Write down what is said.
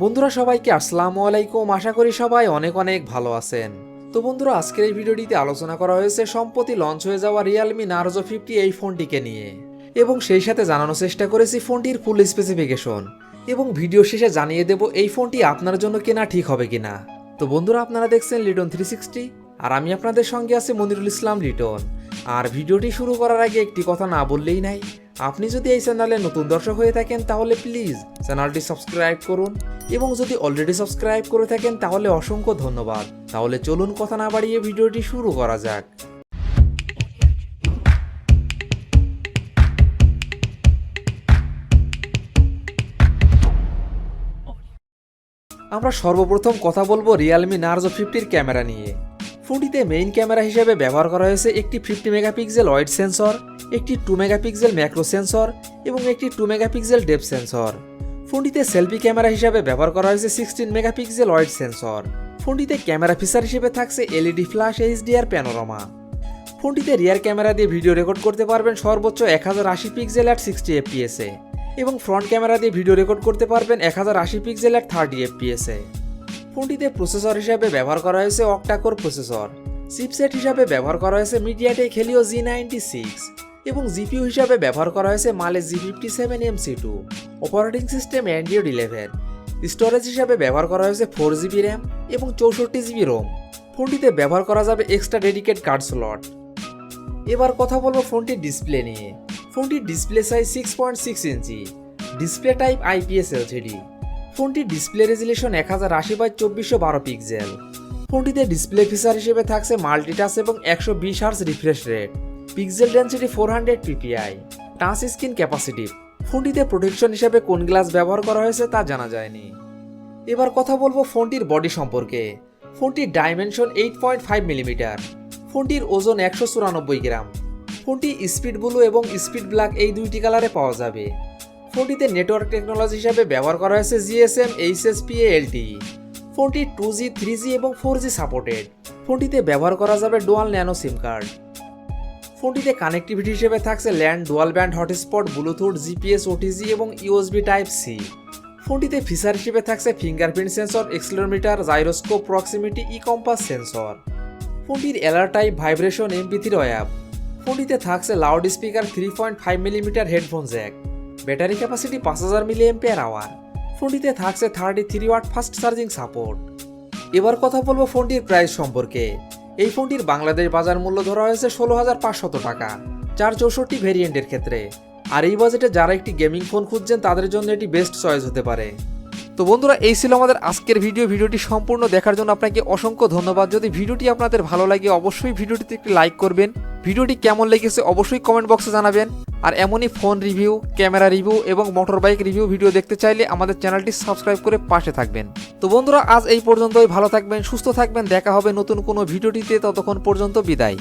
বন্ধুরা সবাইকে আসসালামু আলাইকুম। আশা করি সবাই অনেক অনেক ভালো আছেন। তো বন্ধুরা আজকের এই ভিডিওটিতে আলোচনা করা হয়েছে সম্প্রতি লঞ্চ হয়ে যাওয়া Realme Narzo 50 এই ফোনটিকে নিয়ে, এবং সেই সাথে জানানোর চেষ্টা করেছি ফোনটির ফুল স্পেসিফিকেশন, এবং ভিডিও শেষে জানিয়ে দেব এই ফোনটি আপনার জন্য কেনা ঠিক হবে কিনা। তো বন্ধুরা আপনারা দেখছেন লিটন 360, আর আমি আপনাদের সঙ্গে আছি মনিরুল ইসলাম লিটন। আর ভিডিওটি শুরু করার আগে একটি কথা না বললেই নাই, আপনি যদি এই চ্যানেলে নতুন দর্শক হয়ে থাকেন তাহলে প্লিজ চ্যানেলটি সাবস্ক্রাইব করুন, এবং যদি অলরেডি সাবস্ক্রাইব করে থাকেন তাহলে অসংখ্য ধন্যবাদ। তাহলে চলুন কথা না বাড়িয়ে ভিডিওটি শুরু করা যাক। আমরা সর্বপ্রথম কথা বলবো Realme Narzo 50 ক্যামেরা নিয়ে। ফোনটিতে মেইন ক্যামেরা হিসেবে ব্যবহার করা হয়েছে একটি 50 মেগাপিক্সেল ওয়াইড সেন্সর, একটি 2 মেগাপিক্সেল ম্যাক্রো সেন্সর এবং একটি 2 মেগাপিক্সেল ডেপথ সেন্সর। ফোনটিতে সেলফি ক্যামেরা হিসেবে ব্যবহার করা হয়েছে 16 মেগাপিক্সেল ওয়াইড সেন্সর। ফোনটিতে ক্যামেরা ফিচার হিসেবে থাকছে এলইডি ফ্ল্যাশ এইচডিআর প্যানোরামা। ফোনটিতে রিয়ার ক্যামেরা দিয়ে ভিডিও রেকর্ড করতে পারবেন সর্বোচ্চ 1080 পিক্সেল অ্যাট 60 fps এ, এবং ফ্রন্ট ক্যামেরা দিয়ে ভিডিও রেকর্ড করতে পারবেন 1080 পিক্সেল অ্যাট 30 fps এ। ফোনটিতে প্রসেসর হিসাবে ব্যবহার করা হয়েছে অক্টাকোর প্রসেসর। চিপসেট হিসাবে ব্যবহার করা হয়েছে মিডিয়াটেক হেলিও G96, এবং জিপিইউ হিসাবে ব্যবহার করা হয়েছে মালে G57 MC2। Operating system Android 11। Storage হিসাবে ব্যবহার করা হয়েছে 4GB র্যাম এবং 64GB রোম। ফোনটিতে ব্যবহার করা যাবে এক্সট্রা ডেডিকেট কার্ড স্লট। এবার কথা বলবো ফোনটির ডিসপ্লে নিয়ে। ফোনটির display size 6.6 inch, display type IPS LCD। ফোনটির ডিসপ্লে রেজুলেশন 1080x2412 পিক্সেল। ফোনটিতে ডিসপ্লে ফিচার হিসেবে থাকছে মাল্টিটাচ এবং 120 Hz refresh rate, pixel density 400 ppi, touch screen capacitive. ফোনটিতে প্রোটেকশন হিসেবে কোন গ্লাস ব্যবহার করা হয়েছে তা জানা যায়নি। এবার কথা বলবো ফোনটির বডি সম্পর্কে। ফোনটির ডাইমেনশন 8.5 মিলিমিটার। ফোনটির ওজন 194 গ্রাম। ফোনটি স্পিড ব্লু এবং স্পিড ব্ল্যাক এই দুইটি কালারে পাওয়া যাবে। ফোনটিতে নেটওয়ার্ক টেকনোলজি হিসাবে ব্যবহার করা হয়েছে GSM HSPA LTE। ফোনটি 2G 3G এবং 4G সাপোর্টেড। ফোনটিতে ব্যবহার করা যাবে ডুয়াল ন্যানো সিম কার্ড। ফোনটিতে কানেক্টিভিটি হিসেবে থাকছে LAN, dual band hotspot, Bluetooth, GPS OTG এবং USB Type-C। ফোনটিতে ফিচার হিসেবে থাকছে fingerprint sensor, accelerometer, gyroscope, proximity, compass sensor. ফোনটির alert type, vibration, MP3 app. ফোনটিতে থাকছে loud speaker, 3.5 millimetre headphone jack, battery capacity 5000 mAh। ফোনটিতে থাকছে 33 ওয়াট ফাস্ট চার্জিং সাপোর্ট। এবার কথা বলবো ফোনটির প্রাইস সম্পর্কে। এই ফোনটির বাংলাদেশ বাজার মূল্য ধরা হয়েছে 16,500 টাকা 464 ভেরিয়েন্টের ক্ষেত্রে। আর এই বাজেটে যারা একটি গেমিং ফোন খুঁজছেন তাদের জন্য এটি বেস্ট চয়েস হতে পারে। তো বন্ধুরা এই ছিল আমাদের আজকের ভিডিওটি সম্পূর্ণ দেখার জন্য আপনাকে অসংখ্য ধন্যবাদ। যদি ভিডিওটি আপনাদের ভালো লাগে অবশ্যই ভিডিওটিতে একটি লাইক করবেন। ভিডিওটি কেমন লেগেছে অবশ্যই কমেন্ট বক্সে জানাবেন। আর এমনই ফোন রিভিউ, ক্যামেরা রিভিউ এবং মোটর বাইক রিভিউ ভিডিও দেখতে চাইলে আমাদের চ্যানেলটি সাবস্ক্রাইব করে পাশে থাকবেন। তো বন্ধুরা আজ এই পর্যন্তই। ভালো থাকবেন, সুস্থ থাকবেন, দেখা হবে নতুন কোনো ভিডিওটিতে। ততক্ষণ পর্যন্ত বিদায়।